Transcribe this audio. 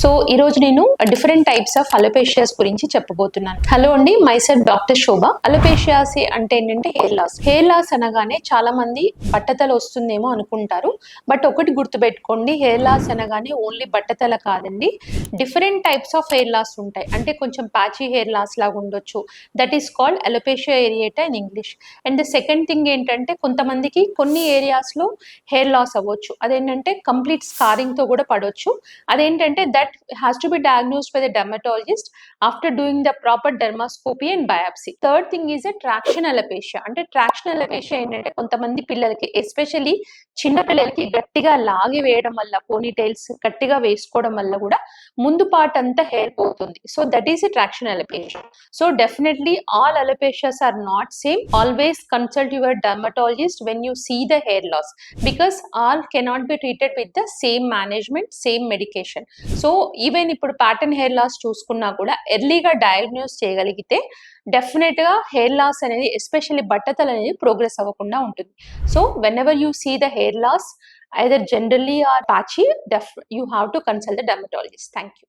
So ఈ రోజు నేను డిఫరెంట్ టైప్స్ ఆఫ్ అలోపేషియాస్ గురించి చెప్పబోతున్నాను. హలో అండి, మైసెల్ఫ్ డాక్టర్ శోభ. అలోపేషియాస్ అంటే ఏంటంటే హెయిర్ లాస్ అనగానే చాలా మంది బట్టతల వస్తుందేమో అనుకుంటారు. బట్ ఒకటి గుర్తుపెట్టుకోండి, హెయిర్ లాస్ అనగానే ఓన్లీ బట్టతల కాదండి, different types of hair loss ఉంటాయి. అంటే కొంచెం ప్యాచీ హెయిర్ లాస్ లాగా ఉండొచ్చు. That is called alopecia areata in English. And second thing ఏంటంటే, కొంతమందికి కొన్ని ఏరియాస్ లో హెయిర్ లాస్ అవ్వచ్చు. అదేంటంటే కంప్లీట్ స్కారింగ్ తో కూడా పడవచ్చు. అదేంటంటే that has to be diagnosed by the dermatologist after doing the proper dermoscopy and biopsy. Third thing is a traction alopecia. అంటే ట్రాక్షన్ అలోపేషియా ఏంటంటే కొంతమంది పిల్లలకి, ఎస్పెషల్లీ చిన్న పిల్లలకి గట్టిగా లాగి వేయడం వల్ల, పోనీ టైల్స్ గట్టిగా వేసుకోవడం వల్ల కూడా ముందు పార్ట్ అంతా హెయిర్ పోతుంది. So that is a traction alopecia. So definitely all alopecias are not same. Always consult your dermatologist when you see the hair loss, because all cannot be treated with the same management, same medication. So even ఇప్పుడు pattern hair loss చూసుకున్నా కూడా ఎర్లీగా diagnose చేయగలిగితే definite గా hair loss అనేది, especially బట్టతల అనేది progress అవ్వకుండా ఉంటుంది. So whenever you see the hair loss, either generally or patchy, you have to consult the dermatologist. Thank you.